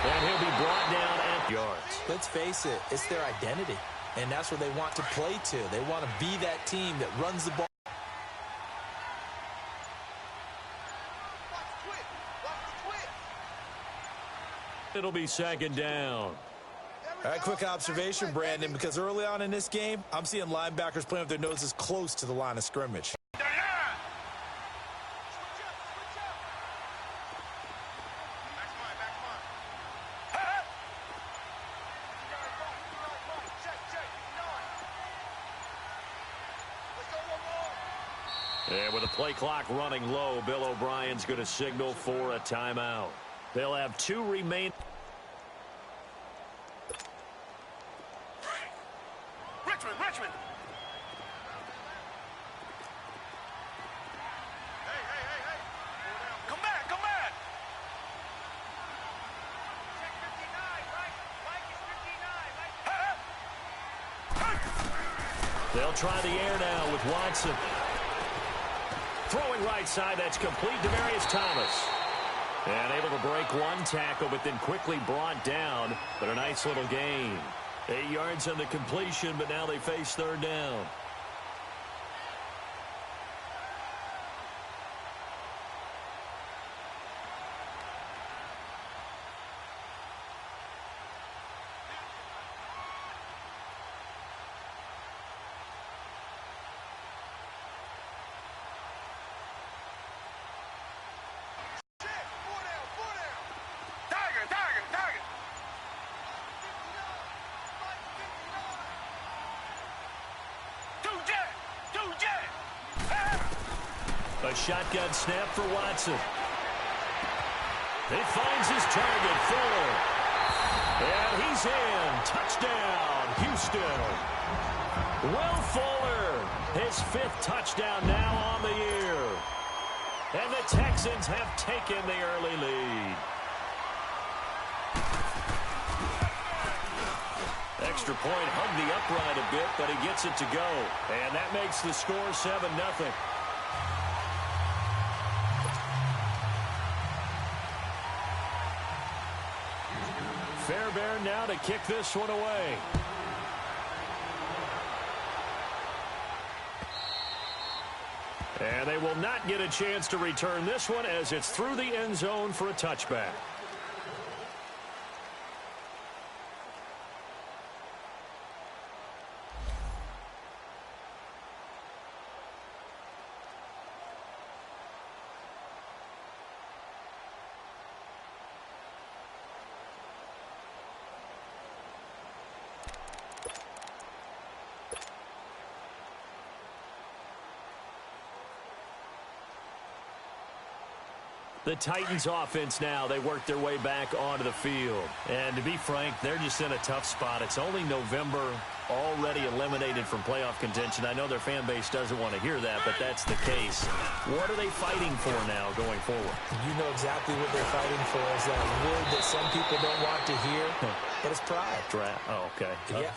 And he'll be brought down at yards. Let's face it, it's their identity. And that's what they want to play to. They want to be that team that runs the ball. It'll be second down. All right, quick observation, Brandon, because early on in this game, I'm seeing linebackers playing with their noses close to the line of scrimmage. And with the play clock running low, Bill O'Brien's going to signal for a timeout. They'll have 2 remaining. Richmond. Hey. Come back. Check 59, Mike is 59. They'll try the air now with Watson. Throwing right side, that's complete to Demarius Thomas. And able to break one tackle, but then quickly brought down. But a nice little gain. 8 yards on the completion, but now they face third down. A shotgun snap for Watson. He finds his target, Fuller. And he's in. Touchdown, Houston. Will Fuller, his 5th touchdown now on the year. And the Texans have taken the early lead. Extra point hugged the upright a bit, but he gets it to go. And that makes the score 7-0. Fairbairn now to kick this one away. And they will not get a chance to return this one as it's through the end zone for a touchback. The Titans offense now, they work their way back onto the field. And to be frank, they're just in a tough spot. It's only November, already eliminated from playoff contention. I know their fan base doesn't want to hear that, but that's the case. What are they fighting for now going forward? You know exactly what they're fighting for. Is that word that some people don't want to hear, but it's pride. Draft. Oh, okay. Yeah.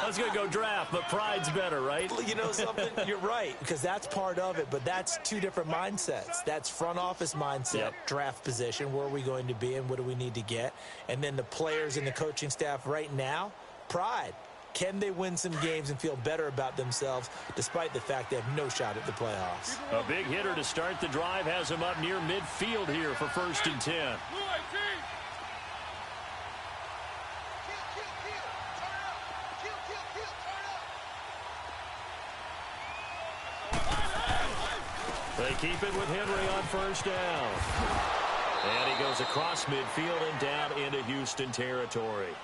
I was going to go draft, but pride's better, right? You know something? You're right, because that's part of it, but that's 2 different mindsets. That's front office mindset, draft position, where are we going to be and what do we need to get? And then the players and the coaching staff right now, pride. Can they win some games and feel better about themselves despite the fact they have no shot at the playoffs? A big hitter to start the drive has him up near midfield here for 1st and 10. They keep it with Henry on 1st down. And he goes across midfield and down into Houston territory.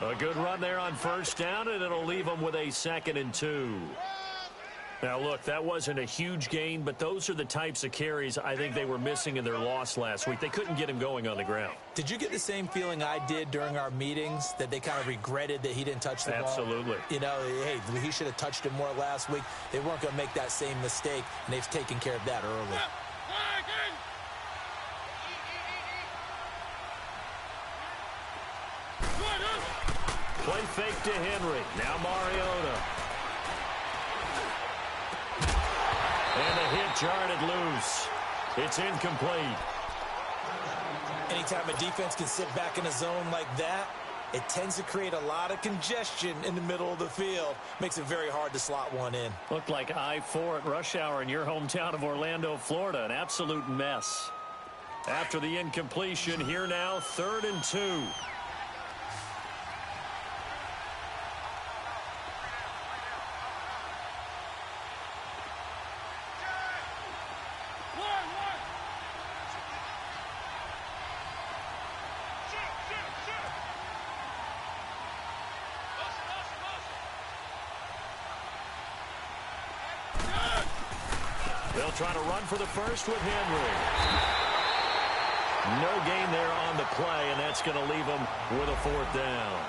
A good run there on 1st down, and it'll leave them with a 2nd and 2. Now, look, that wasn't a huge gain, but those are the types of carries I think they were missing in their loss last week. They couldn't get him going on the ground. Did you get the same feeling I did during our meetings, that they kind of regretted that he didn't touch the ball? Absolutely. You know, hey, he should have touched it more last week. They weren't going to make that same mistake, and they've taken care of that early. Play fake to Henry. Now Mariota. And the hit jarred it loose. It's incomplete. Anytime a defense can sit back in a zone like that, it tends to create a lot of congestion in the middle of the field. Makes it very hard to slot one in. Looked like I-4 at rush hour in your hometown of Orlando, Florida. An absolute mess. After the incompletion, here now, 3rd and 2. They'll try to run for the first with Henry. No gain there on the play, and that's going to leave them with a 4th down.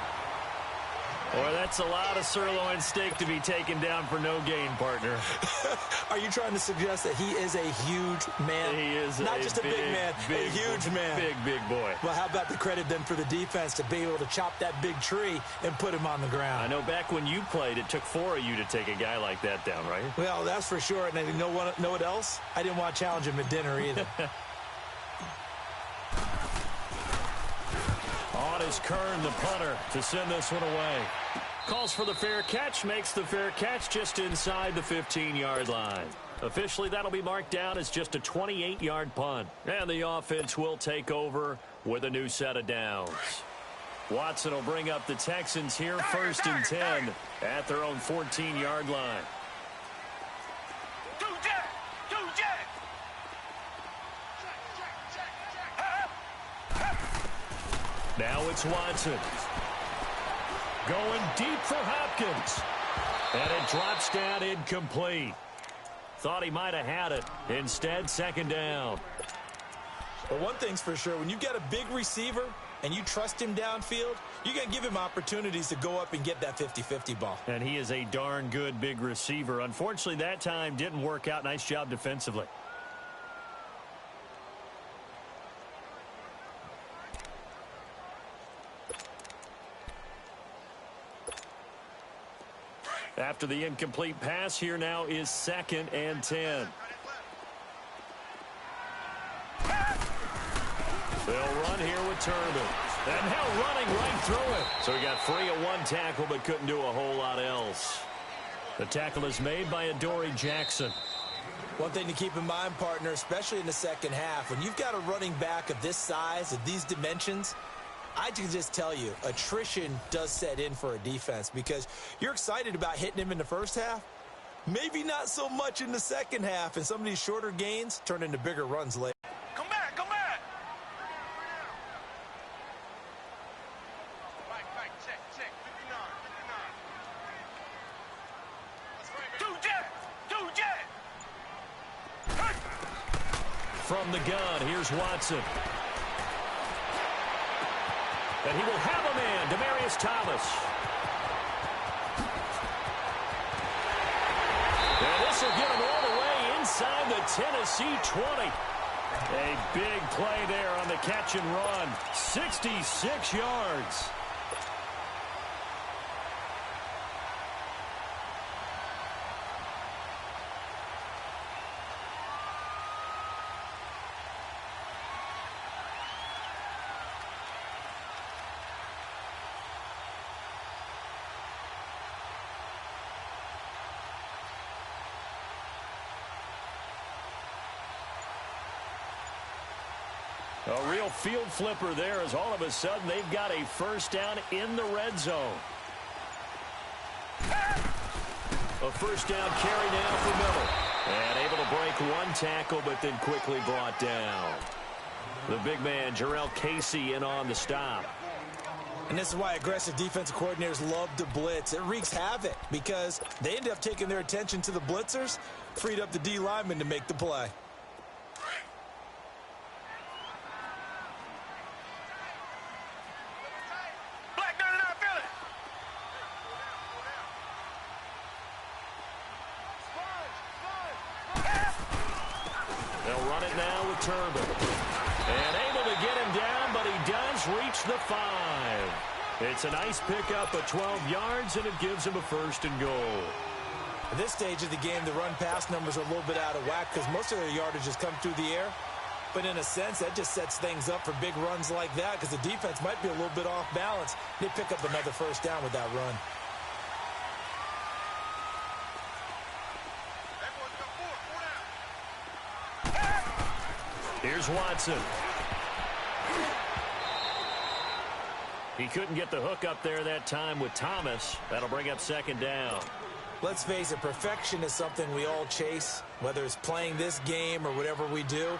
Boy, that's a lot of sirloin steak to be taken down for no gain, partner. Are you trying to suggest that he is a huge man? He is not just a big man, a huge man. Big boy. Well, how about the credit then for the defense to be able to chop that big tree and put him on the ground? I know back when you played, it took 4 of you to take a guy like that down, right? Well, that's for sure. And you know what else? I didn't want to challenge him at dinner either. On is Kern, the punter, to send this one away. Calls for the fair catch, makes the fair catch just inside the 15-yard line. Officially, that'll be marked down as just a 28-yard punt. And the offense will take over with a new set of downs. Watson will bring up the Texans here, 1st and 10 at their own 14-yard line. Now it's Watson. Going deep for Hopkins. And it drops down incomplete. Thought he might have had it. Instead, 2nd down. But one thing's for sure, when you get a big receiver and you trust him downfield, you're going to give him opportunities to go up and get that 50-50 ball. And he is a darn good big receiver. Unfortunately, that time didn't work out. Nice job defensively. After the incomplete pass, here now is 2nd and 10. They'll run here with Turbin. And now running right through it. So he got free of 1 tackle but couldn't do a whole lot else. The tackle is made by Adoree Jackson. One thing to keep in mind, partner, especially in the second half, when you've got a running back of this size, of these dimensions, I can just tell you, attrition does set in for a defense because you're excited about hitting him in the first half. Maybe not so much in the second half, and some of these shorter gains turn into bigger runs later. Come back, come back. Right, check, 59. Do jet. From the gun, here's Watson. And he will have a man, Demaryius Thomas. And this will get him all the way inside the Tennessee 20. A big play there on the catch and run. 66 yards. A real field flipper there as all of a sudden they've got a 1st down in the red zone. A 1st down carry now for Miller. And able to break 1 tackle but then quickly brought down. The big man, Jarrell Casey, in on the stop. And this is why aggressive defensive coordinators love to blitz. It wreaks havoc because they end up taking their attention to the blitzers, freed up the D lineman to make the play. Turbin. And able to get him down, but he does reach the 5. It's a nice pickup of 12 yards, and it gives him a 1st and goal. At this stage of the game, the run-pass numbers are a little bit out of whack because most of their yardage has come through the air. But in a sense, that just sets things up for big runs like that because the defense might be a little bit off balance. They pick up another first down with that run. Here's Watson. He couldn't get the hook up there that time with Thomas. That'll bring up second down. Let's face it, perfection is something we all chase, whether it's playing this game or whatever we do.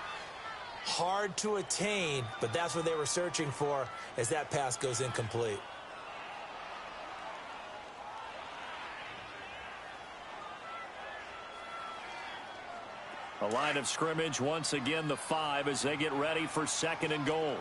Hard to attain, but that's what they were searching for as that pass goes incomplete. A line of scrimmage once again, the 5, as they get ready for second and goal.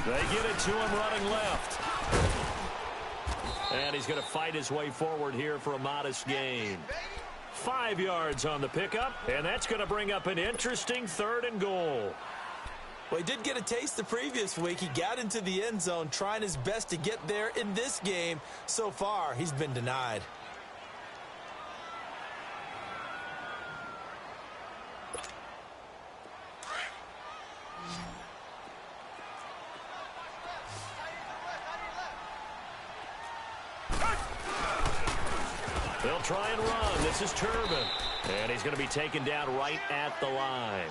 They get it to him running left. And he's going to fight his way forward here for a modest gain. 5 yards on the pickup, and that's going to bring up an interesting third and goal. Well, he did get a taste the previous week. He got into the end zone, trying his best to get there in this game. So far, he's been denied. They'll try and run. This is Turbin. And he's going to be taken down right at the line.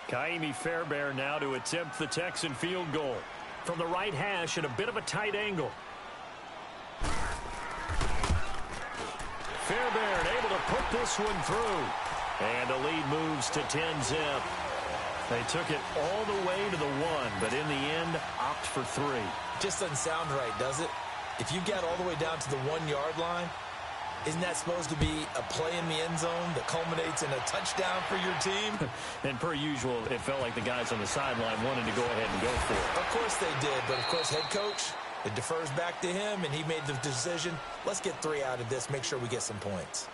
Kaimi Fairbairn now to attempt the Texan field goal. From the right hash at a bit of a tight angle. Fairbairn able to put this one through. And the lead moves to 10-zip. They took it all the way to the 1, but in the end, opt for 3. Just doesn't sound right, does it? If you get all the way down to the 1-yard line, isn't that supposed to be a play in the end zone that culminates in a touchdown for your team? And per usual, it felt like the guys on the sideline wanted to go ahead and go for it. Of course they did, but of course head coach, it defers back to him, and he made the decision, let's get 3 out of this, make sure we get some points.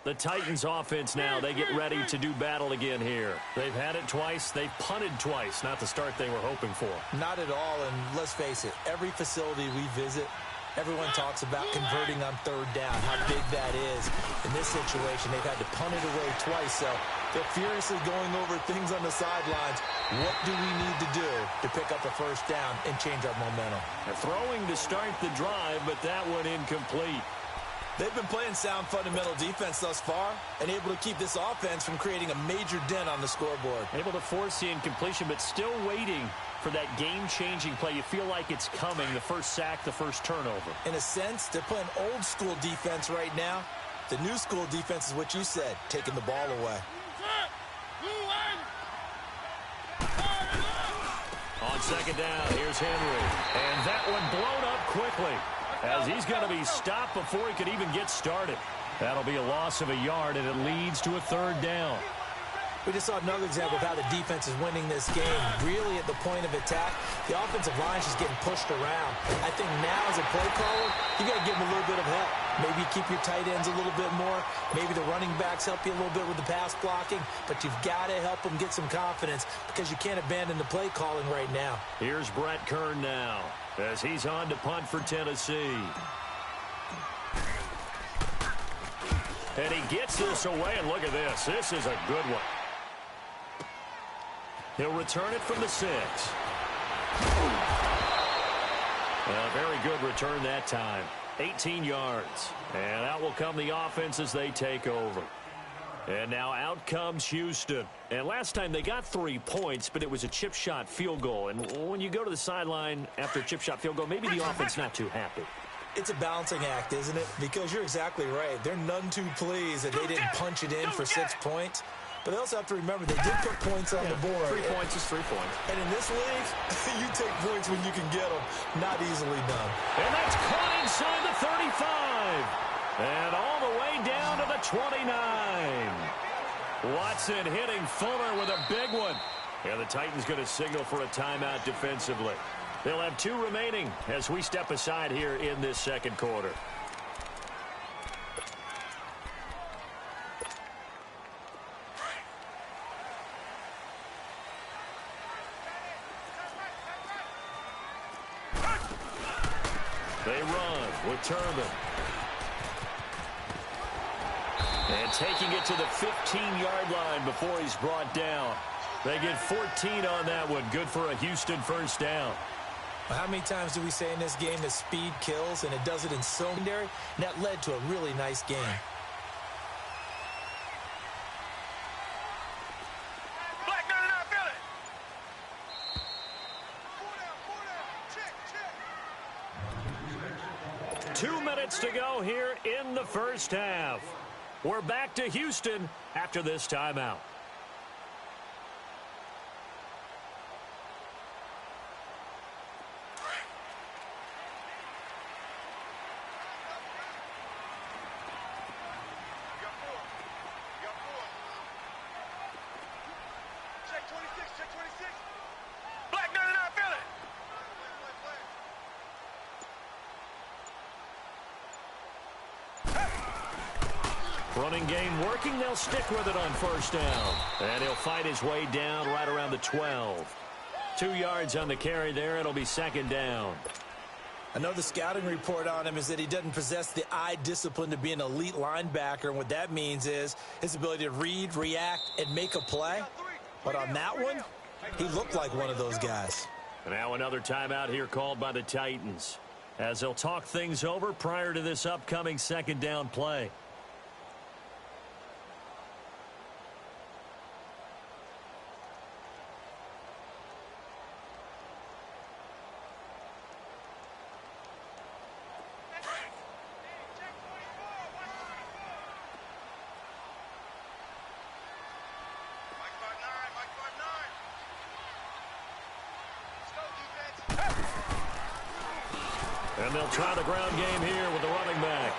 The Titans offense now, they get ready to do battle again here. They've had it twice. They've punted twice. Not the start they were hoping for. Not at all, and let's face it, every facility we visit, everyone talks about converting on third down, how big that is. In this situation, they've had to punt it away twice, so they're furiously going over things on the sidelines. What do we need to do to pick up a first down and change our momentum? They're throwing to start the drive, but that one incomplete. They've been playing sound fundamental defense thus far and able to keep this offense from creating a major dent on the scoreboard. Able to force the incompletion, but still waiting for that game-changing play. You feel like it's coming, the first sack, the first turnover. In a sense, they're playing old-school defense right now. The new school defense is what you said, taking the ball away. On second down, here's Henry. And that one blown up quickly, as he's going to be stopped before he could even get started. That'll be a loss of a yard, and it leads to a third down. We just saw another example of how the defense is winning this game. Really at the point of attack, the offensive line is just getting pushed around. I think now as a play caller, you got to give them a little bit of help. Maybe keep your tight ends a little bit more. Maybe the running backs help you a little bit with the pass blocking. But you've got to help them get some confidence because you can't abandon the play calling right now. Here's Brett Kern now as he's on to punt for Tennessee. And he gets this away, and look at this. This is a good one. He'll return it from the 6. A very good return that time. 18 yards. And out will come the offense as they take over. And now out comes Houston. And last time they got 3 points, but it was a chip shot field goal. And when you go to the sideline after a chip shot field goal, maybe the offense not too happy. It's a balancing act, isn't it? Because you're exactly right. They're none too pleased that they didn't punch it in for 6 points. But they also have to remember they did put points on the board. 3 points is 3 points. And in this league, you take points when you can get them. Not easily done. And that's caught inside the 35. And all the way down to the 29. Watson hitting Fuller with a big one. And the Titans going to signal for a timeout defensively. They'll have 2 remaining as we step aside here in this second quarter. They run with Turbin. And taking it to the 15-yard line before he's brought down. They get 14 on that one. Good for a Houston first down. Well, how many times do we say in this game that speed kills, and it does it in secondary? And that led to a really nice game. Black 99, feel it. 2 minutes to go here in the first half. We're back to Houston after this timeout. Running game working. They'll stick with it on first down. And he'll fight his way down right around the 12. 2 yards on the carry there. It'll be second down. I know the scouting report on him is that he doesn't possess the eye discipline to be an elite linebacker. And what that means is his ability to read, react, and make a play. But on that one, he looked like one of those guys. Now another timeout here called by the Titans, as they'll talk things over prior to this upcoming second down play. And they'll try the ground game here with the running back.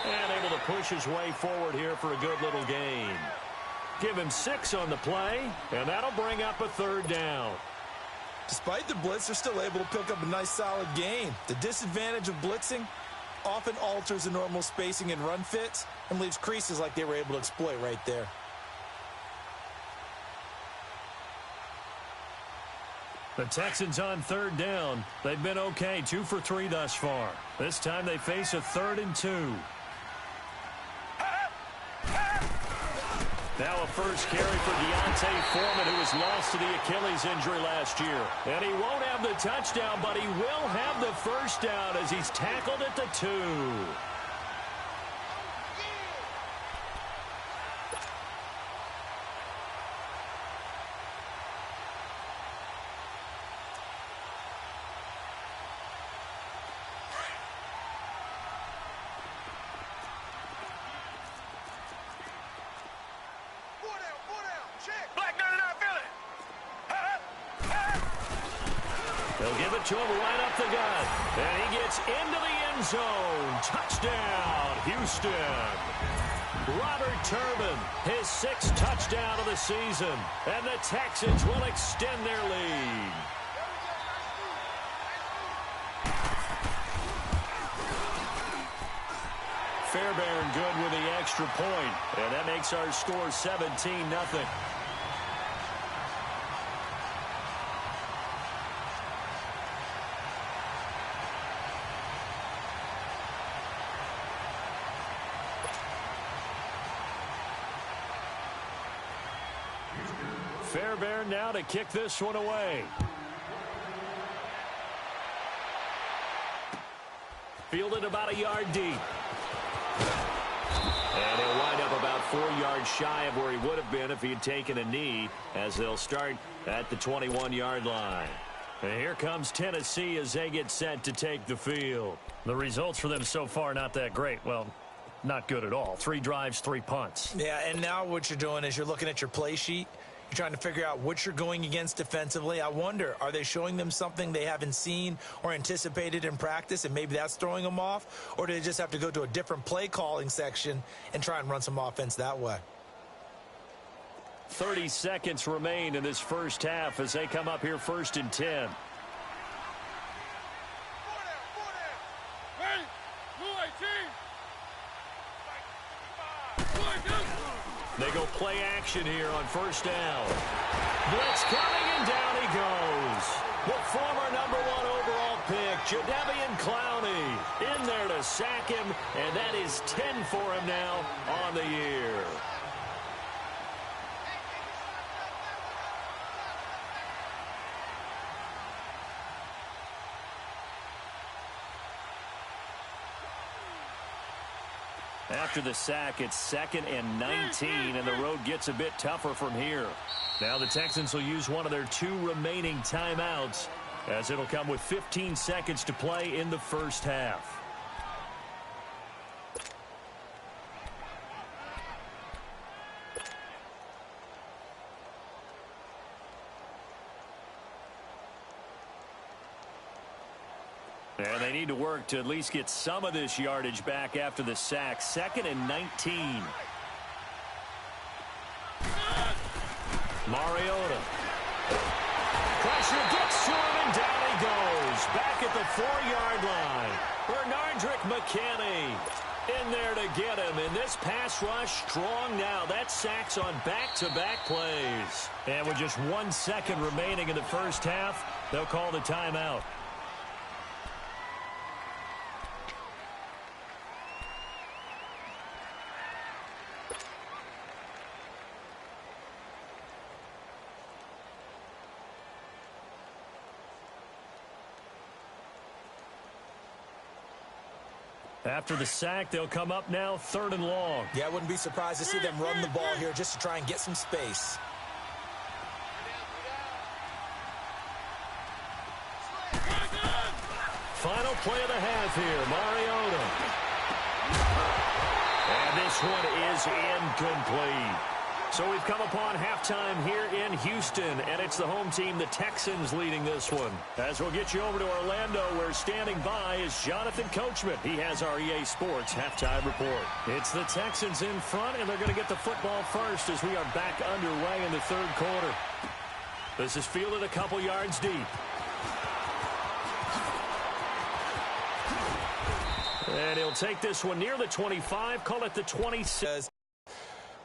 And able to push his way forward here for a good little gain. Give him 6 on the play, and that'll bring up a third down. Despite the blitz, they're still able to pick up a nice solid gain. The disadvantage of blitzing often alters the normal spacing and run fits and leaves creases like they were able to exploit right there. The Texans on third down. They've been okay, 2 for 3 thus far. This time they face a 3rd and 2. Now a first carry for Deontay Foreman, who was lost to the Achilles injury last year. And he won't have the touchdown, but he will have the first down as he's tackled at the 2. They'll give it to him right up the gut. And he gets into the end zone. Touchdown, Houston. Robert Turbin, his 6th touchdown of the season. And the Texans will extend their lead. Fairbairn good with the extra point. And that makes our score 17-0. Fairbairn now to kick this one away. Fielded about a yard deep. And he'll wind up about 4 yards shy of where he would have been if he had taken a knee, as they'll start at the 21-yard line. And here comes Tennessee as they get set to take the field. The results for them so far not that great. Well, not good at all. 3 drives, 3 punts. Yeah, and now what you're doing is you're looking at your play sheet. You're trying to figure out what you're going against defensively. I wonder, are they showing them something they haven't seen or anticipated in practice, and maybe that's throwing them off? Or do they just have to go to a different play calling section and try and run some offense that way? 30 seconds remain in this first half as they come up here first and 10. They go play action here on first down. Blitz coming, and down he goes. The former #1 overall pick, Jadeveon Clowney, in there to sack him, and that is 10 for him now on the year. After the sack, it's 2nd and 19, and the road gets a bit tougher from here. Now the Texans will use one of their 2 remaining timeouts, as it'll come with 15 seconds to play in the first half. And they need to work to at least get some of this yardage back after the sack. 2nd and 19. Mariota. Pressure gets to him, and down he goes. Back at the 4-yard line. Bernardrick McKinney in there to get him. And this pass rush strong now. That sacks on back-to-back plays. And with just 1 second remaining in the first half, they'll call the timeout. After the sack, they'll come up now 3rd and long. Yeah, I wouldn't be surprised to see them run the ball here just to try and get some space. Final play of the half here, Mariota. And this one is incomplete. So we've come upon halftime here in Houston, and it's the home team, the Texans, leading this one. As we'll get you over to Orlando, where standing by is Jonathan Coachman. He has our EA Sports halftime report. It's the Texans in front, and they're going to get the football first as we are back underway in the 3rd quarter. This is fielded a couple yards deep. And he'll take this one near the 25, call it the 26.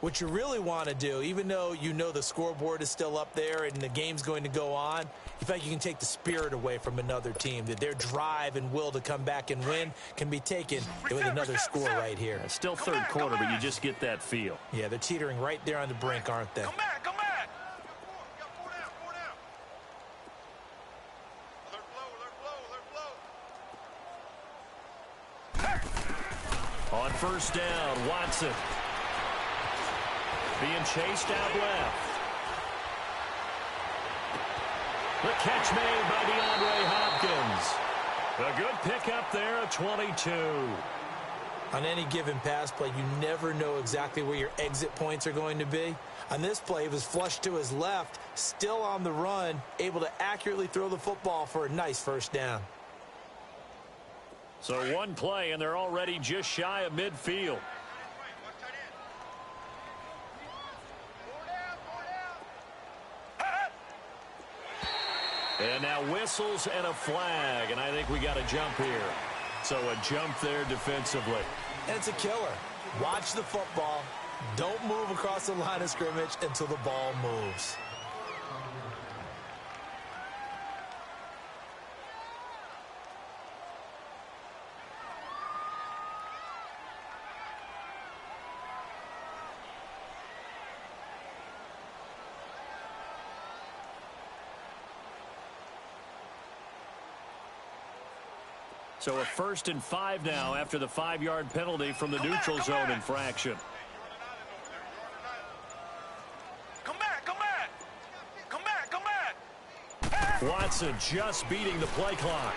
What you really want to do, even though you know the scoreboard is still up there and the game's going to go on, you feel like you can take the spirit away from another team, that their drive and will to come back and win can be taken with another score right here. It's still 3rd quarter, but you just get that feel. Yeah, they're teetering right there on the brink, aren't they? Come back, come back. On first down, Watson. Being chased out left. The catch made by DeAndre Hopkins. A good pickup there at 22. On any given pass play, you never know exactly where your exit points are going to be. On this play, it was flushed to his left, still on the run, able to accurately throw the football for a nice first down. So one play, and they're already just shy of midfield. And now whistles and a flag, and I think we got a jump here. So a jump there defensively. And it's a killer. Watch the football. Don't move across the line of scrimmage until the ball moves. So a 1st and 5 now after the 5-yard penalty from the neutral zone infraction. Come back, come back. Come back, come back. Watson just beating the play clock.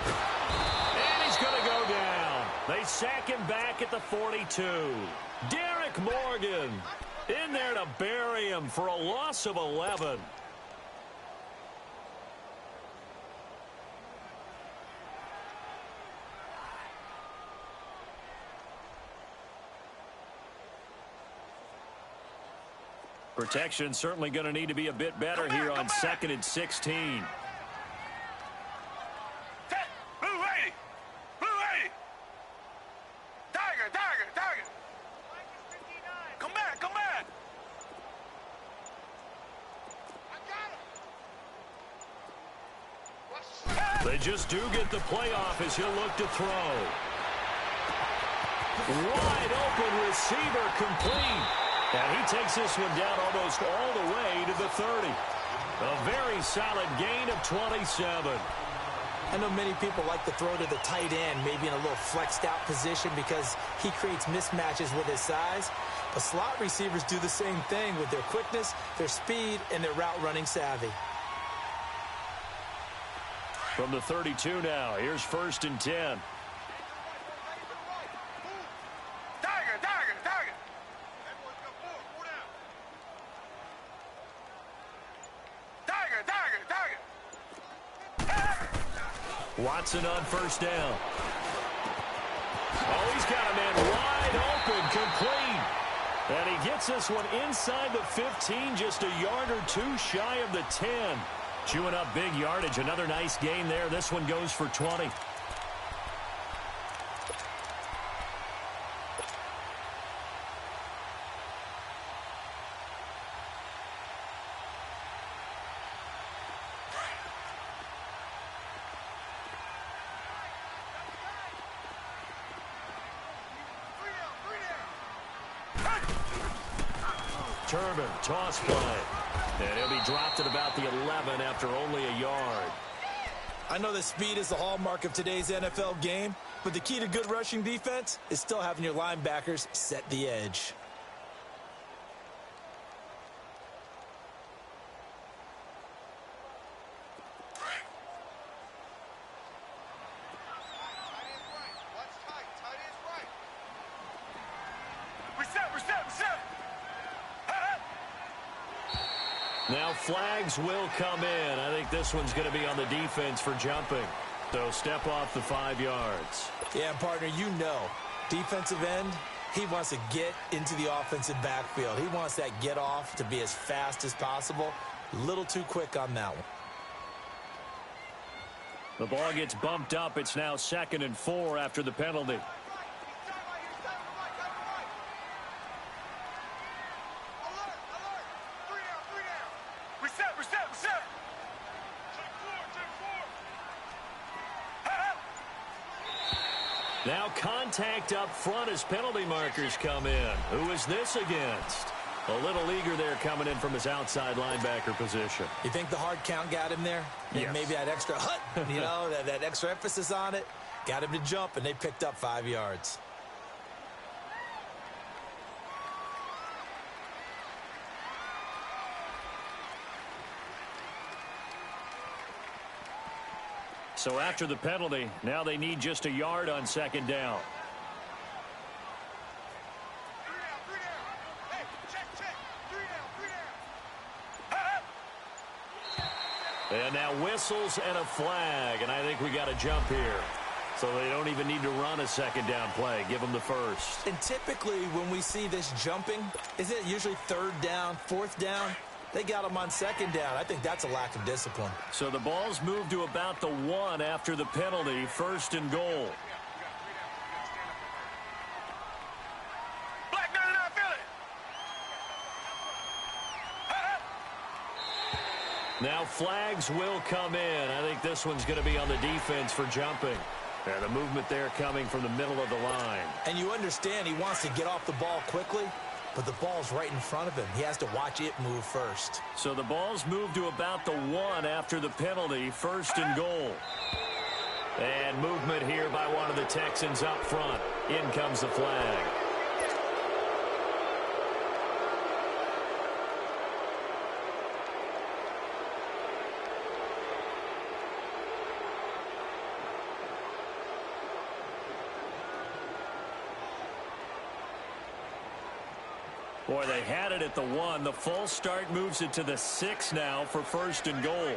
And he's going to go down. They sack him back at the 42. Derek Morgan in there to bury him for a loss of 11. Protection certainly going to need to be a bit better here on 2nd and 16. They just do get the playoff as he'll look to throw. Wide open receiver complete. And he takes this one down almost all the way to the 30. A very solid gain of 27. I know many people like to throw to the tight end, maybe in a little flexed out position because he creates mismatches with his size. But slot receivers do the same thing with their quickness, their speed, and their route running savvy. From the 32 now, here's 1st and 10. Watson on 1st down. Oh, he's got a man wide open, complete. And he gets this one inside the 15, just a yard or two shy of the 10. Chewing up big yardage. Another nice gain there. This one goes for 20. Turbin, toss play. And he'll be dropped at about the 11 after only a yard. I know that speed is the hallmark of today's NFL game, but the key to good rushing defense is still having your linebackers set the edge. Now flags will come in. I think this one's going to be on the defense for jumping. So step off the 5 yards. Yeah, partner, you know, defensive end, he wants to get into the offensive backfield. He wants that get off to be as fast as possible. A little too quick on that one. The ball gets bumped up. It's now 2nd and 4 after the penalty. Now contact up front as penalty markers come in. Who is this against? A little eager there coming in from his outside linebacker position. You think the hard count got him there? Yes. Maybe that extra hut, you know, that extra emphasis on it. Got him to jump, and they picked up 5 yards. So after the penalty, now they need just a yard on 2nd down. And now whistles and a flag, and I think we got a jump here. So they don't even need to run a 2nd down play. Give them the 1st. And typically when we see this jumping, isn't it usually 3rd down, 4th down? They got him on 2nd down. I think that's a lack of discipline. So the ball's moved to about the 1 after the penalty. 1st and goal. Black 99 Philly. Now flags will come in. I think this one's going to be on the defense for jumping. And the movement there coming from the middle of the line. And you understand he wants to get off the ball quickly, but the ball's right in front of him. He has to watch it move first. So the ball's moved to about the 1 after the penalty. 1st and goal. And movement here by one of the Texans up front. In comes the flag. Boy, they had it at the 1. The false start moves it to the 6 now for 1st and goal.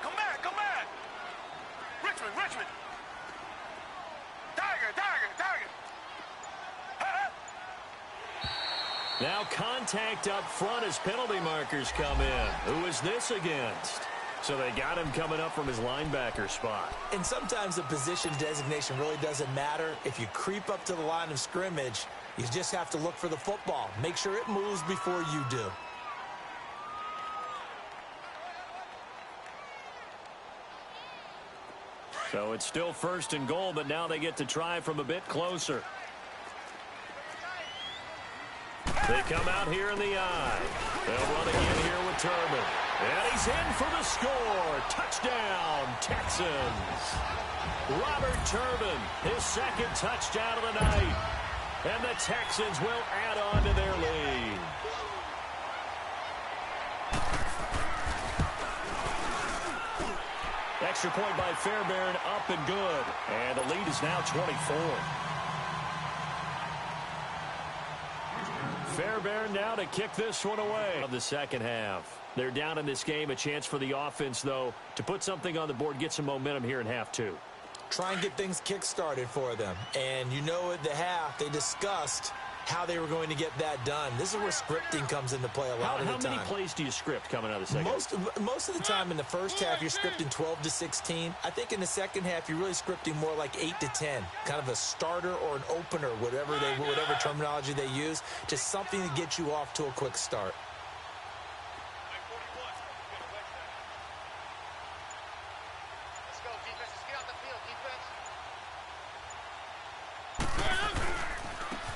Come back, come back. Richmond, Richmond. Tiger, Tiger, Tiger. Now contact up front as penalty markers come in. Who is this against? So they got him coming up from his linebacker spot. And sometimes the position designation really doesn't matter. If you creep up to the line of scrimmage, you just have to look for the football. Make sure it moves before you do. So it's still 1st and goal, but now they get to try from a bit closer. They come out here in the eye. They'll run again here with Turbin. And he's in for the score. Touchdown, Texans. Robert Turbin, his 2nd touchdown of the night. And the Texans will add on to their lead. Extra point by Fairbairn, up and good. And the lead is now 24. Fairbairn now to kick this one away of the second half. They're down in this game. A chance for the offense, though, to put something on the board, get some momentum here in half 2. Try and get things kick-started for them. And you know at the half, they discussed how they were going to get that done. This is where scripting comes into play a lot of the time. How many plays do you script coming out of the second half? Most of the time in the first half, you're scripting 12 to 16. I think in the second half, you're really scripting more like 8 to 10. Kind of a starter or an opener, whatever terminology they use. Just something to get you off to a quick start.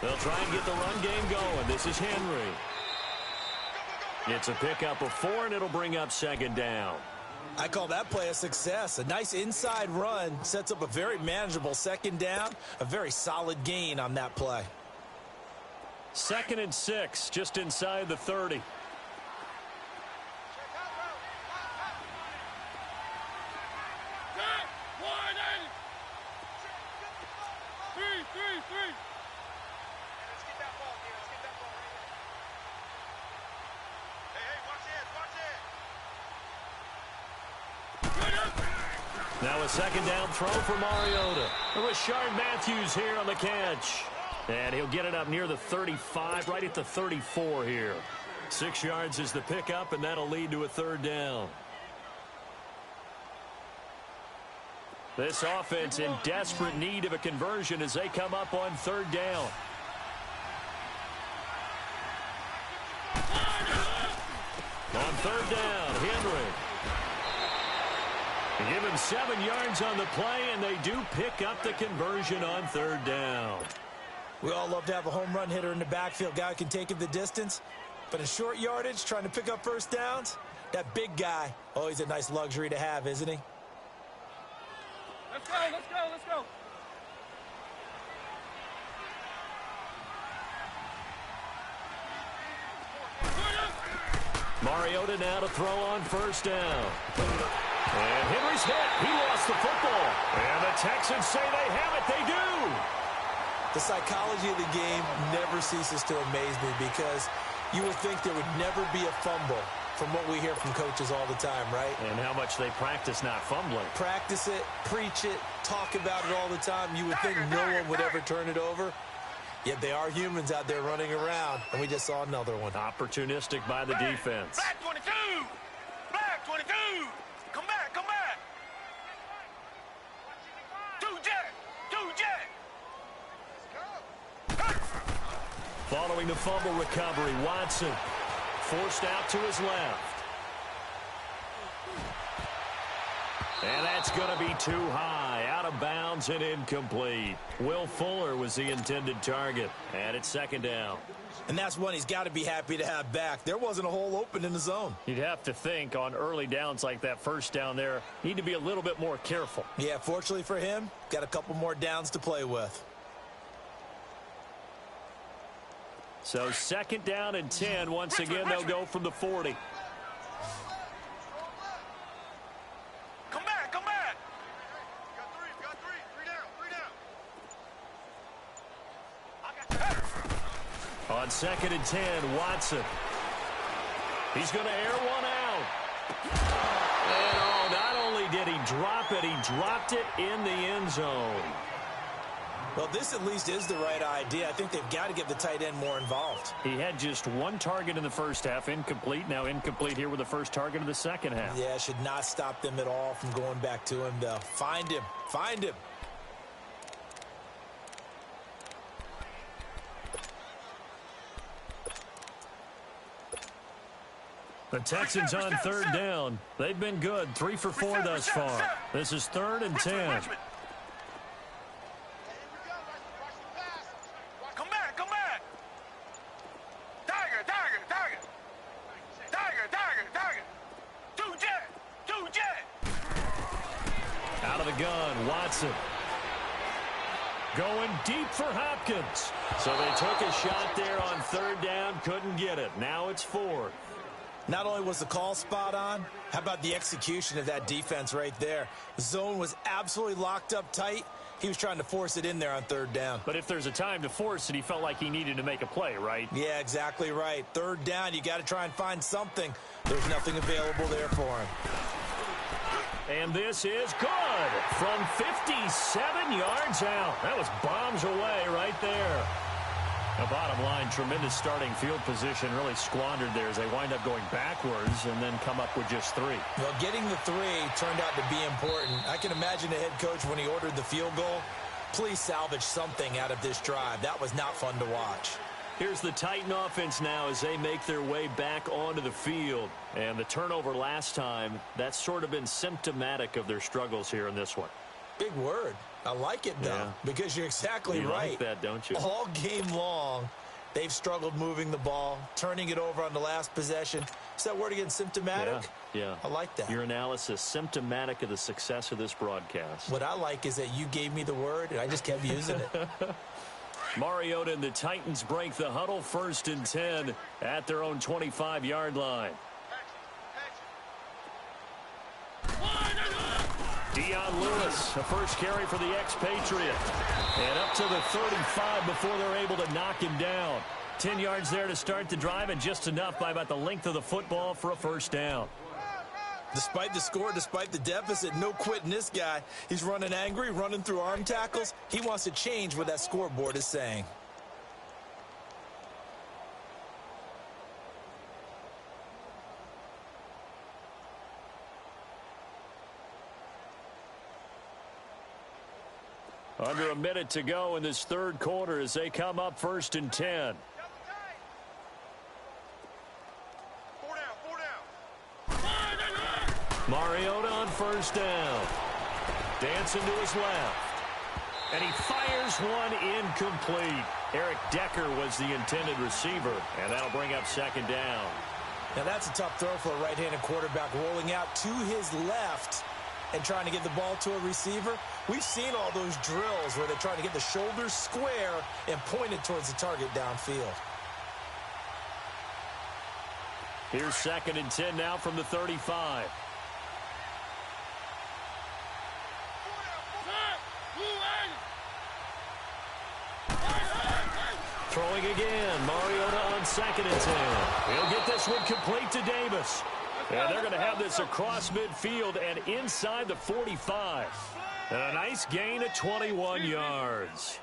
They'll try and get the run game going. This is Henry. It's a pickup of 4, and it'll bring up 2nd down. I call that play a success. A nice inside run sets up a very manageable 2nd down. A very solid gain on that play. 2nd and 6, just inside the 30. Now a 2nd down throw for Mariota. Rashard Matthews here on the catch. And he'll get it up near the 35, right at the 34 here. 6 yards is the pickup, and that'll lead to a 3rd down. This offense in desperate need of a conversion as they come up on 3rd down. On 3rd down, Henry. They give him 7 yards on the play, and they do pick up the conversion on 3rd down. We all love to have a home run hitter in the backfield, guy who can take it the distance. But in short yardage, trying to pick up 1st downs, that big guy, always a nice luxury to have, isn't he? Let's go, let's go, let's go. Mariota now to throw on 1st down. And Henry's hit. He lost the football. And the Texans say they have it. They do. The psychology of the game never ceases to amaze me because you would think there would never be a fumble from what we hear from coaches all the time, right? And how much they practice not fumbling. Practice it, preach it, talk about it all the time. You would think no one would ever turn it over. Yet they are humans out there running around, and we just saw another one. Opportunistic by the defense. Back 22! Back 22! Come back, come back! 2 jet! Following the fumble recovery, Watson forced out to his left. And that's going to be too high, out of bounds and incomplete. Will Fuller was the intended target, and it's 2nd down. And that's one he's got to be happy to have back. There wasn't a hole open in the zone. You'd have to think on early downs like that 1st down there, need to be a little bit more careful. Yeah, fortunately for him, got a couple more downs to play with. So 2nd down and 10. Once again, they'll go from the 40. Come back, come back! Got three down. On 2nd and 10, Watson. He's going to air one out. And not only did he drop it, he dropped it in the end zone. Well, this at least is the right idea. I think they've got to get the tight end more involved. He had just one target in the first half, incomplete. Now incomplete here with the first target of the second half. Yeah, should not stop them at all from going back to him, though. Find him. Find him. The Texans on third down. They've been good, 3 for 4 thus far. This is 3rd and 10. Come back, come back. Tiger, tiger, tiger. Tiger, tiger, tiger. Two jet. Out of the gun, Watson. Going deep for Hopkins. So they took a shot there on third down, couldn't get it. Now it's 4th. Not only was the call spot on, how about the execution of that defense right there? The zone was absolutely locked up tight. He was trying to force it in there on third down. But if there's a time to force it, he felt like he needed to make a play, right? Yeah, exactly right. Third down, you got to try and find something. There's nothing available there for him. And this is good from 57 yards out. That was bombs away right there. The bottom line, tremendous starting field position, really squandered there as they wind up going backwards and then come up with just 3. Well, getting the 3 turned out to be important. I can imagine the head coach when he ordered the field goal. Please salvage something out of this drive. That was not fun to watch. Here's the Titan offense now as they make their way back onto the field. And the turnover last time, that's sort of been symptomatic of their struggles here in this one. Big word. I like it, though, because you're exactly right. You like that, don't you? All game long, they've struggled moving the ball, turning it over on the last possession. Is that word again, symptomatic? Yeah. I like that. Your analysis, symptomatic of the success of this broadcast. What I like is that you gave me the word, and I just kept using it. Mariota and the Titans break the huddle, 1st and 10 at their own 25-yard line. Dion Lewis, the first carry for the expatriate. And up to the 35 before they're able to knock him down. 10 yards there to start the drive, and just enough by about the length of the football for a first down. Despite the score, despite the deficit, no quitting this guy. He's running angry, running through arm tackles. He wants to change what that scoreboard is saying. Under a minute to go in this third quarter as they come up 1st and 10. 4 down, 4 down. Mariota on first down. Dancing to his left. And he fires one incomplete. Eric Decker was the intended receiver, and that'll bring up 2nd down. Now that's a tough throw for a right-handed quarterback, rolling out to his left and trying to get the ball to a receiver. We've seen all those drills where they're trying to get the shoulders square and point it towards the target downfield. Here's 2nd and 10 now from the 35. Throwing again. Mariota on 2nd and 10. He'll get this one complete to Davis. And they're going to have this across midfield and inside the 45. And a nice gain of 21 yards.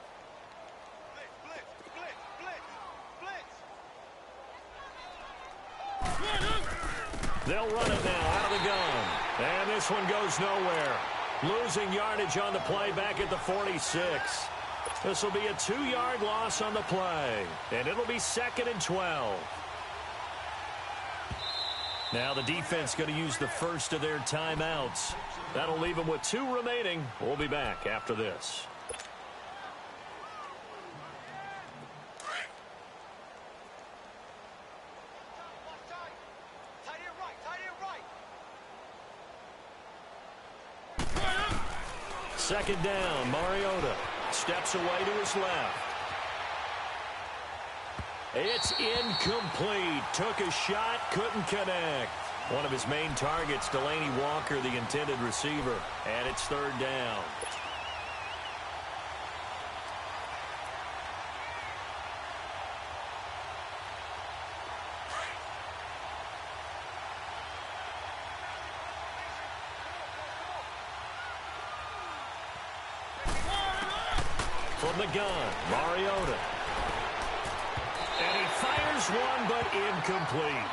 They'll run it now out of the gun. And this one goes nowhere. Losing yardage on the play back at the 46. This will be a 2-yard loss on the play. And it'll be 2nd and 12. Now the defense going to use the first of their timeouts. That'll leave them with 2 remaining. We'll be back after this. Second down, Mariota steps away to his left. It's incomplete. Took a shot, couldn't connect. One of his main targets, Delaney Walker, the intended receiver. And it's 3rd down. From the gun, Mariota. And he fires one, but incomplete.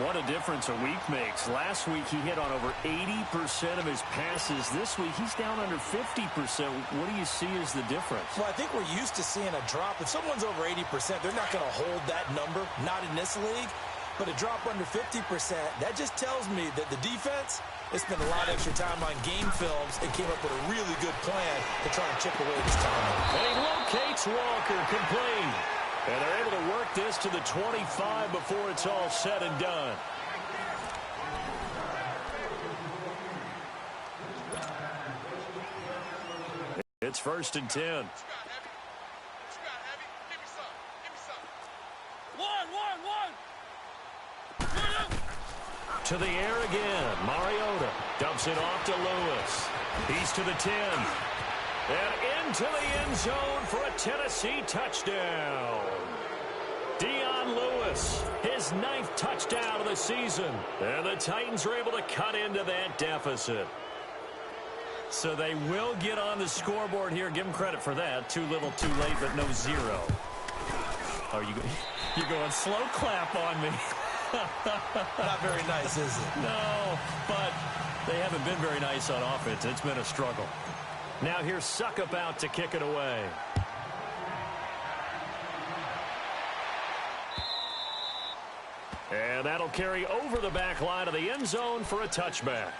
What a difference a week makes. Last week, he hit on over 80% of his passes. This week, he's down under 50%. What do you see as the difference? Well, I think we're used to seeing a drop. If someone's over 80%, they're not going to hold that number, not in this league. But a drop under 50%, that just tells me that the defense has spent a lot of extra time on game films and came up with a really good plan to try and chip away this time. And he locates Walker, complete. And they're able to work this to the 25 before it's all said and done. It's 1st and 10. To the air again. Mariota dumps it off to Lewis. He's to the 10. And into the end zone for a Tennessee touchdown. Dion Lewis, his 9th touchdown of the season. And the Titans are able to cut into that deficit. So they will get on the scoreboard here. Give them credit for that. Too little, too late, but no zero. Oh, you're going slow clap on me. Not very nice, is it? No, but they haven't been very nice on offense. It's been a struggle. Now here's Suckup out to kick it away. And that'll carry over the back line of the end zone for a touchback.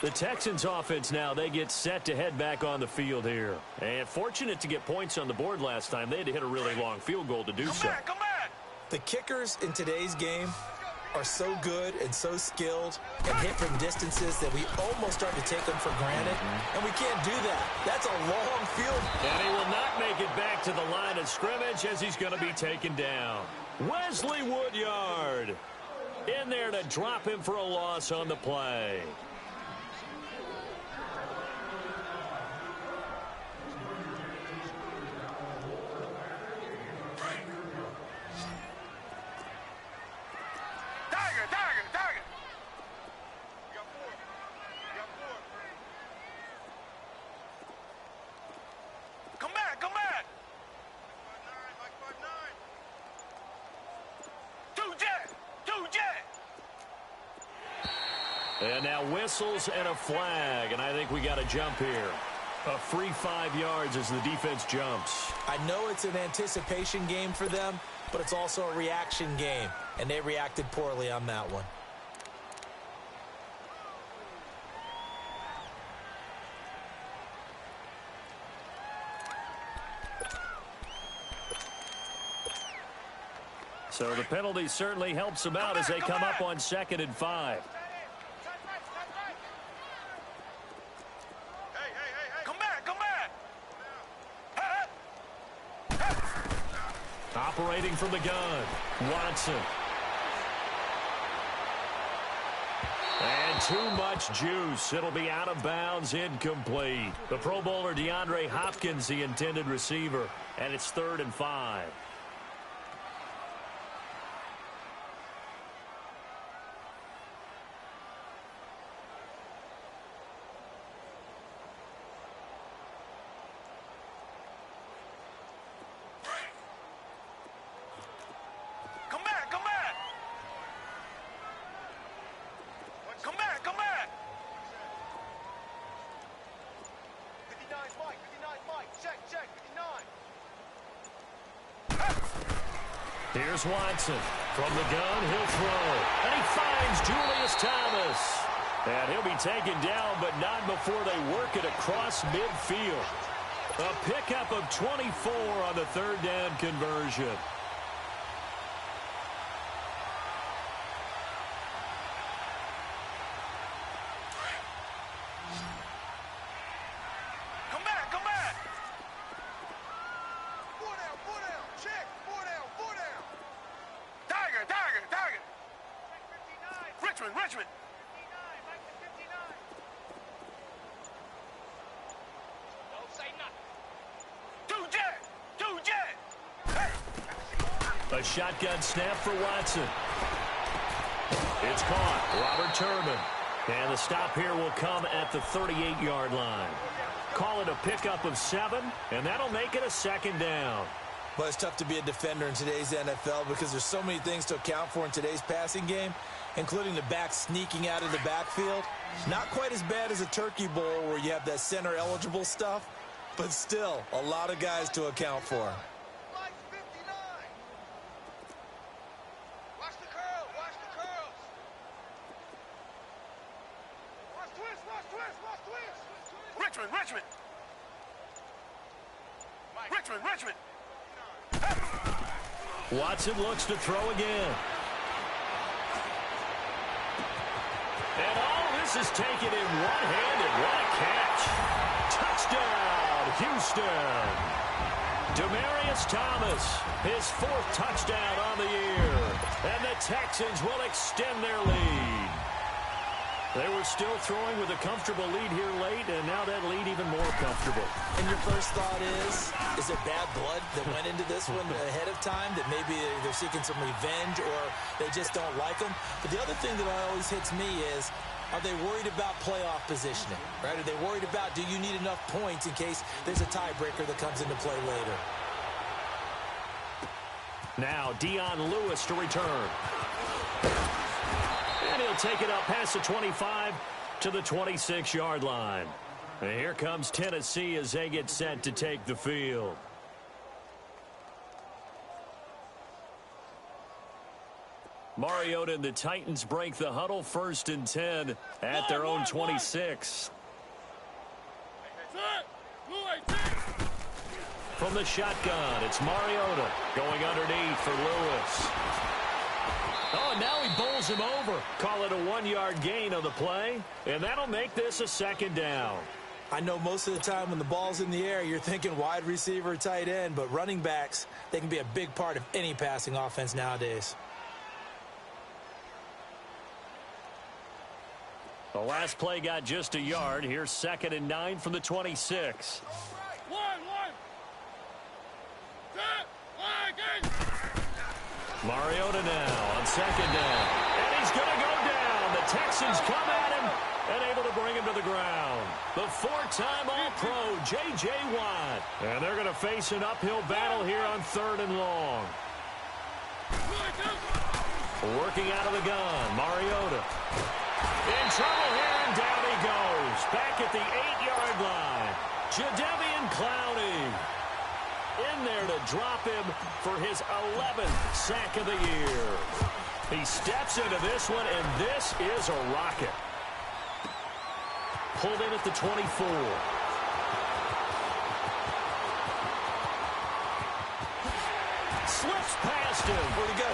The Texans offense now, they get set to head back on the field here. And fortunate to get points on the board last time. They had to hit a really long field goal to do so. Come back! The kickers in today's game are so good and so skilled and hit from distances that we almost start to take them for granted, and we can't do that. That's a long field. And he will not make it back to the line of scrimmage as he's going to be taken down. Wesley Woodyard in there to drop him for a loss on the play. And now whistles and a flag, and I think we got a jump here. A free 5 yards as the defense jumps. I know it's an anticipation game for them, but it's also a reaction game, and they reacted poorly on that one. So the penalty certainly helps them out as they come up on 2nd and 5. Operating from the gun, Watson. And too much juice. It'll be out of bounds, incomplete. The Pro Bowler DeAndre Hopkins, the intended receiver, and it's 3rd and 5. Here's Watson. From the gun, he'll throw. And he finds Julius Thomas. And he'll be taken down, but not before they work it across midfield. A pickup of 24 on the 3rd down conversion. Richmond. Don't say nothing. Two jet. Hey. A shotgun snap for Watson. It's caught. Robert Turbin. And the stop here will come at the 38-yard line. call it a pickup of 7, and that'll make it a 2nd down. Well, it's tough to be a defender in today's NFL because there's so many things to account for in today's passing game, including the back sneaking out of the backfield. Not quite as bad as a turkey bowl where you have that center-eligible stuff, but still a lot of guys to account for. Richmond. Watson looks to throw again. And all this is taken in one-handed. What a catch. Touchdown, Houston. Demaryius Thomas, his 4th touchdown on the year. And the Texans will extend their lead. They were still throwing with a comfortable lead here late, and now that lead even more comfortable. And your first thought is there bad blood that went into this one ahead of time, that maybe they're seeking some revenge or they just don't like them? But the other thing that always hits me is, are they worried about playoff positioning? Right? Are they worried about, do you need enough points in case there's a tiebreaker that comes into play later? Now Dion Lewis to return. And he'll take it up past the 25 to the 26-yard line. And here comes Tennessee as they get set to take the field. Mariota and the Titans break the huddle, 1st and 10 at their own 26. From the shotgun, it's Mariota going underneath for Lewis. Oh, and now he bowls him over. Call it a 1-yard gain on the play, and that'll make this a 2nd down. I know most of the time when the ball's in the air, you're thinking wide receiver, tight end, but running backs, they can be a big part of any passing offense nowadays. The last play got just a yard. Here's 2nd and 9 from the 26. Mariota now on 2nd down. And he's going to go down. The Texans come at him and able to bring him to the ground. The 4-time All-Pro, J.J. Watt. And they're going to face an uphill battle here on 3rd and long. Working out of the gun, Mariota. In trouble here, and down he goes. Back at the 8-yard line. Jadeveon Clowney in there to drop him for his 11th sack of the year. He steps into this one, and this is a rocket. Pulled in at the 24. Slips past him. Where'd he go?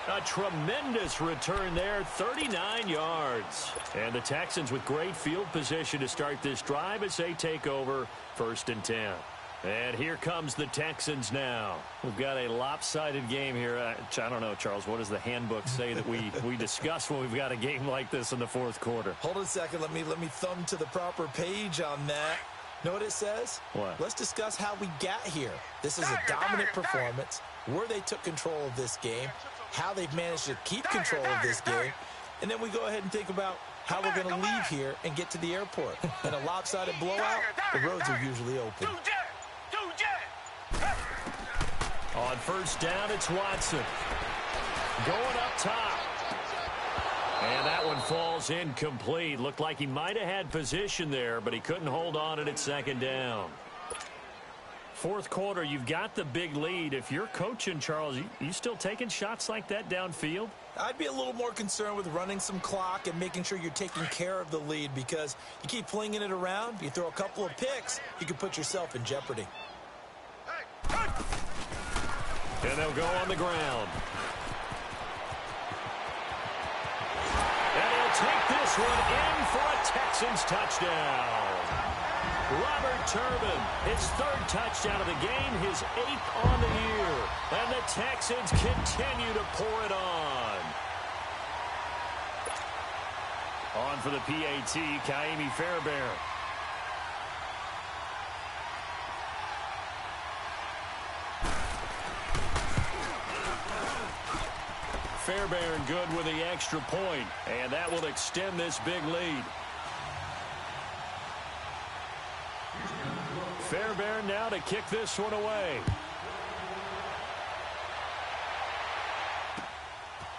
A tremendous return there, 39 yards. And the Texans with great field position to start this drive as they take over 1st and 10. And here comes the Texans now. We've got a lopsided game here. I don't know, Charles, what does the handbook say that we discuss when we've got a game like this in the 4th quarter? Hold on a second. Let me thumb to the proper page on that. Know what it says? What? Let's discuss how we got here. This is a dominant performance, where they took control of this game, how they've managed to keep control of this game, and then we go ahead and think about how we're going to leave here and get to the airport. In a lopsided blowout, the roads are usually open. On 1st down, it's Watson. Going up top. And that one falls incomplete. Looked like he might have had position there, but he couldn't hold on it at 2nd down. 4th quarter, you've got the big lead. If you're coaching, Charles, you still taking shots like that downfield? I'd be a little more concerned with running some clock and making sure you're taking care of the lead, because you keep flinging it around, you throw a couple of picks, you can put yourself in jeopardy. And they'll go on the ground. And he'll take this one in for a Texans touchdown. Robert Turbin, his 3rd touchdown of the game, his 8th on the year. And the Texans continue to pour it on. On for the PAT, Kaimi Fairbairn. Fairbairn good with the extra point, and that will extend this big lead. Fairbairn now to kick this one away.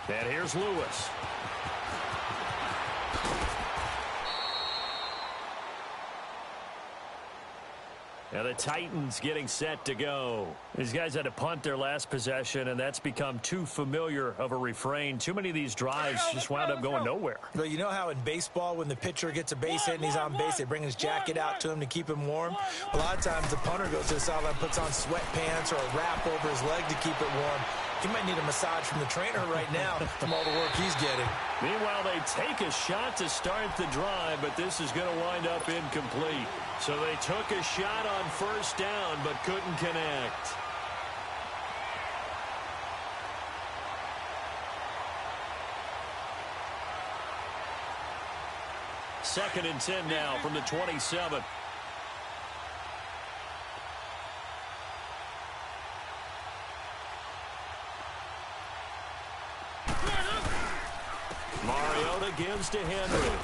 And here's Lewis. Now the Titans getting set to go. These guys had to punt their last possession, and that's become too familiar of a refrain. Too many of these drives just wound up going nowhere. Well, you know how in baseball, when the pitcher gets a base hit and he's on base, they bring his jacket out to him to keep him warm? A lot of times the punter goes to the sideline, puts on sweatpants or a wrap over his leg to keep it warm. He might need a massage from the trainer right now from all the work he's getting. Meanwhile, they take a shot to start the drive, but this is going to wind up incomplete. So they took a shot on first down, but couldn't connect. Second and 10 now from the 27. Mariota gives to Henry.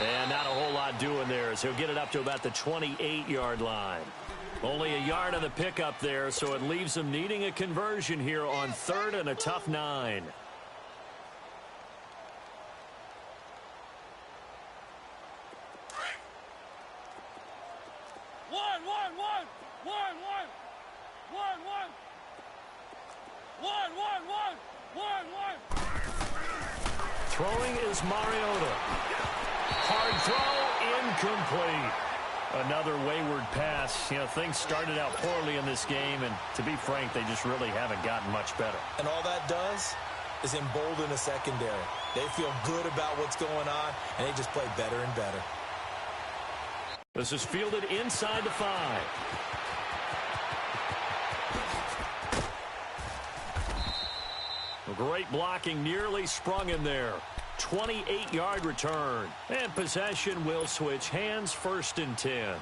And not a whole lot doing there as he'll get it up to about the 28-yard line. Only a yard on the pickup there, so it leaves him needing a conversion here on 3rd and a tough 9. Throwing is Mariota. Hard throw, incomplete. Another wayward pass. You know, things started out poorly in this game, and to be frank, they just really haven't gotten much better. And all that does is embolden a secondary. They feel good about what's going on, and they just play better and better. This is fielded inside the 5. Great blocking, nearly sprung in there. 28-yard return. And possession will switch hands, 1st and 10.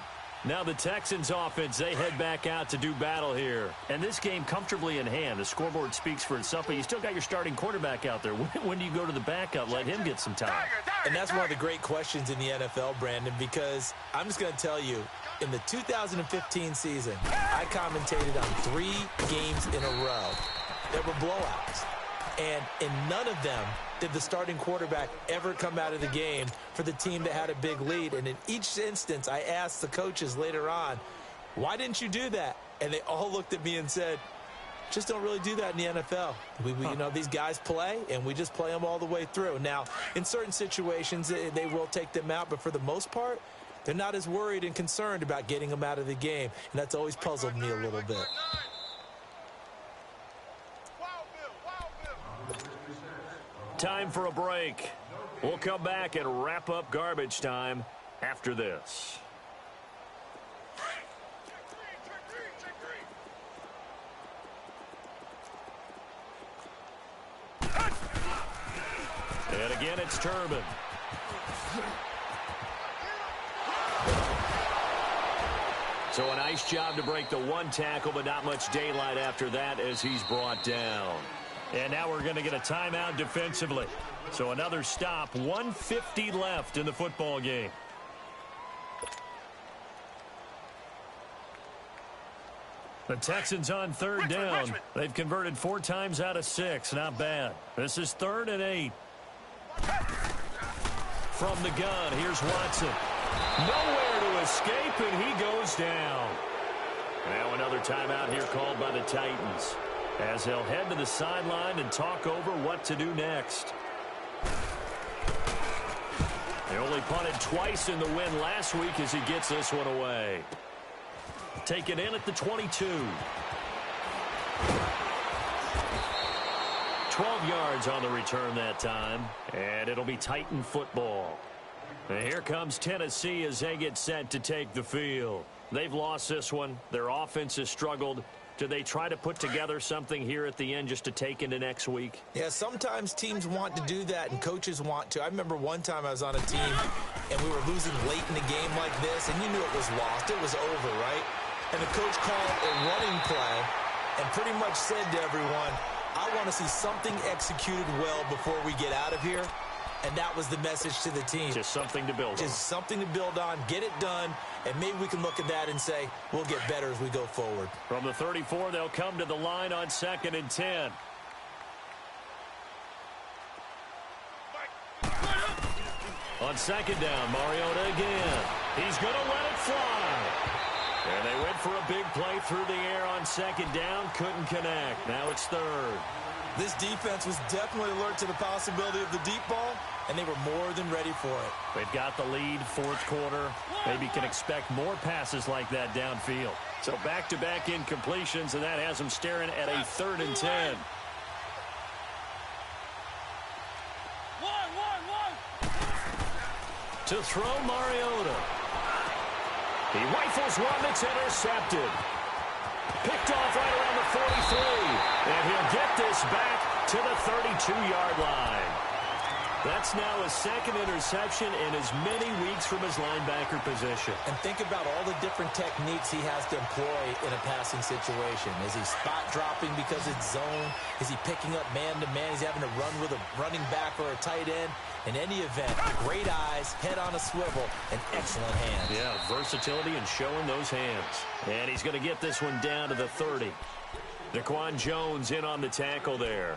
Now the Texans offense, they head back out to do battle here. And this game comfortably in hand. The scoreboard speaks for itself, but you still got your starting quarterback out there. When do you go to the backup, let him get some time? And that's one of the great questions in the NFL, Brandon, because I'm just going to tell you, in the 2015 season, I commentated on 3 games in a row that were blowouts. And in none of them did the starting quarterback ever come out of the game for the team that had a big lead. And in each instance, I asked the coaches later on, why didn't you do that? And they all looked at me and said, just don't really do that in the NFL. You know, these guys play, and we just play them all the way through. Now, in certain situations, they will take them out, but for the most part, they're not as worried and concerned about getting them out of the game. And that's always puzzled me a little bit. Time for a break. We'll come back and wrap up garbage time after this. And again, it's Turbin. So a nice job to break the 1 tackle, but not much daylight after that as he's brought down. And now we're going to get a timeout defensively. So another stop, 1:50 left in the football game. The Texans on 3rd down. They've converted 4 times out of 6. Not bad. This is 3rd and 8. From the gun, here's Watson. Nowhere to escape, and he goes down. Now another timeout here called by the Titans, as they'll head to the sideline and talk over what to do next. They only punted twice in the win last week as he gets this one away. Take it in at the 22. 12 yards on the return that time, and it'll be Titan football. And here comes Tennessee as they get set to take the field. They've lost this one. Their offense has struggled. Do they try to put together something here at the end just to take into next week? Yeah, sometimes teams want to do that and coaches want to. I remember one time I was on a team and we were losing late in the game like this, and you knew it was lost. It was over, right? And the coach called a running play and pretty much said to everyone, I want to see something executed well before we get out of here. And that was the message to the team. Just something to build on. Just something to build on, get it done, and maybe we can look at that and say, we'll get better as we go forward. From the 34, they'll come to the line on 2nd and 10. On 2nd down, Mariota again. He's going to let it fly. And they went for a big play through the air on 2nd down. Couldn't connect. Now it's 3rd. This defense was definitely alert to the possibility of the deep ball, and they were more than ready for it. They've got the lead, 4th quarter. Maybe can expect more passes like that downfield. So back-to-back incompletions, and that has them staring at a 3rd and 10. To throw, Mariota. He rifles one that's intercepted. Picked off right around the 43. And he'll get this back to the 32-yard line. That's now his 2nd interception in as many weeks from his linebacker position. And think about all the different techniques he has to employ in a passing situation. Is he spot dropping because it's zone? Is he picking up man-to-man? He's having to run with a running back or a tight end. In any event, great eyes, head on a swivel, and excellent hands. Yeah, versatility and showing those hands. And he's going to get this one down to the 30. Daquan Jones in on the tackle there.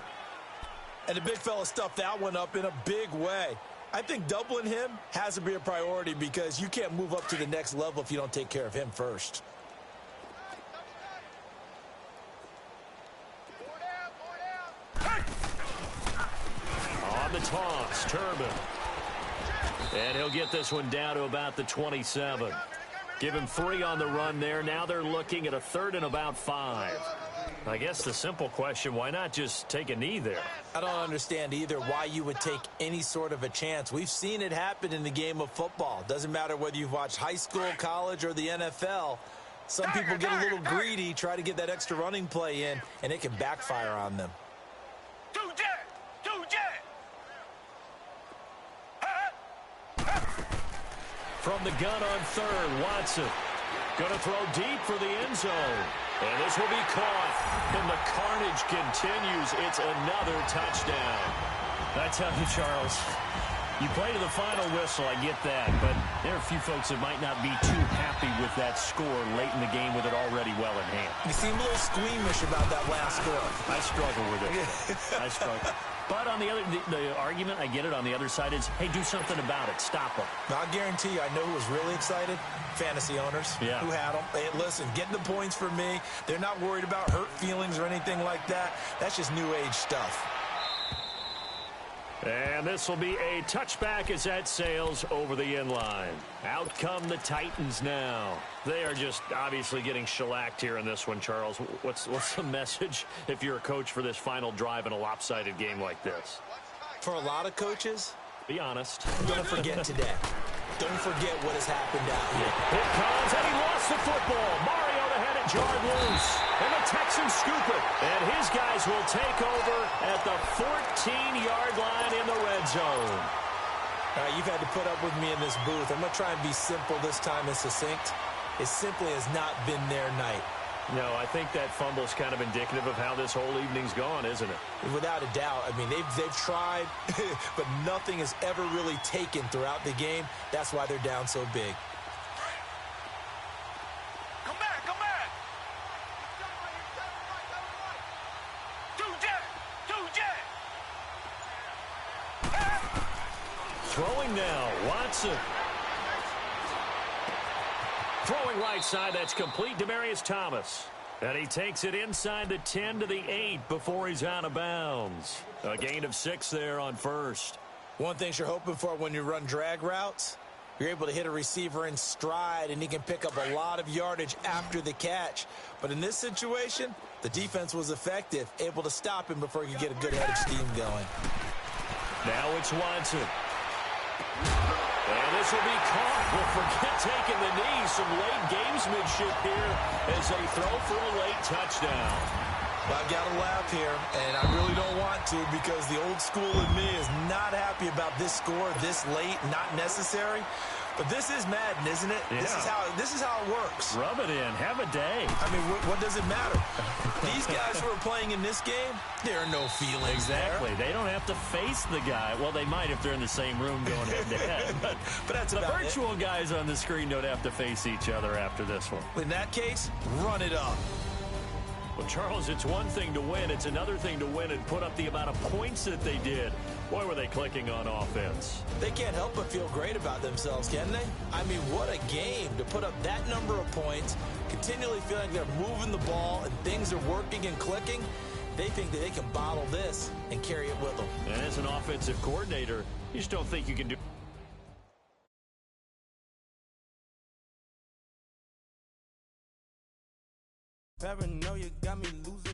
And the big fella stuffed that one up in a big way. I think doubling him has to be a priority because you can't move up to the next level if you don't take care of him first. On the toss, Turbin. And he'll get this one down to about the 27. Give him 3 on the run there. Now they're looking at a 3rd and about 5. I guess the simple question, why not just take a knee there? I don't understand either why you would take any sort of a chance. We've seen it happen in the game of football. Doesn't matter whether you've watched high school, college, or the NFL. Some people get a little greedy, try to get that extra running play in, and it can backfire on them. From the gun on 3rd, Watson. Going to throw deep for the end zone. And this will be caught. And the carnage continues. It's another touchdown. I tell you, Charles, you play to the final whistle, I get that. But there are a few folks that might not be too happy with that score late in the game with it already well in hand. You seem a little squeamish about that last score. I struggle with it. I struggle. But on the other, the argument, I get it, on the other side is, hey, do something about it. Stop them. Now, I guarantee you, I know who was really excited. Fantasy owners who had them. Hey, listen, getting the points for me. They're not worried about hurt feelings or anything like that. That's just new age stuff. And this will be a touchback as that sails over the end line. Out come the Titans now. They are just obviously getting shellacked here in this one, Charles. What's the message if you're a coach for this final drive in a lopsided game like this? For a lot of coaches, be honest. I'm going to forget today. Don't forget what has happened out here. Here comes, and he lost the football. Mariota had it jarred loose. And the Texans scoop it. And his guys will take over at the 14-yard line in the red zone. All right, you've had to put up with me in this booth. I'm going to try and be simple this time and succinct. It simply has not been their night. No, I think that fumble's kind of indicative of how this whole evening's gone, isn't it? Without a doubt. I mean, they've tried, but nothing has ever really taken throughout the game. That's why they're down so big. Come back, come back. Throwing now, Watson. Throwing right side, that's complete. Demaryius Thomas. And he takes it inside the 10 to the 8 before he's out of bounds. A gain of 6 there on 1st. One thing you're hoping for when you run drag routes, you're able to hit a receiver in stride, and he can pick up a lot of yardage after the catch. But in this situation, the defense was effective, able to stop him before he could get a good head of steam going. Now it's Watson. And this will be caught. We'll forget taking the knee. Some late gamesmanship here as they throw for a late touchdown. Well, I've got to laugh here, and I really don't want to because the old school in me is not happy about this score this late, not necessary. But this is Madden, isn't it? Yeah. This is how it works. Rub it in. Have a day. I mean, what does it matter? These guys who are playing in this game, there are no feelings Exactly. there. They don't have to face the guy. Well, they might if they're in the same room going head-to-head. But that's the about virtual guys on the screen don't have to face each other after this one. In that case, run it up. Well, Charles, it's one thing to win. It's another thing to win and put up the amount of points that they did. Boy, were they clicking on offense. They can't help but feel great about themselves, can they? I mean, what a game to put up that number of points, continually feeling like they're moving the ball and things are working and clicking. They think that they can bottle this and carry it with them. And as an offensive coordinator, you just don't think you can do Paranoia got me losing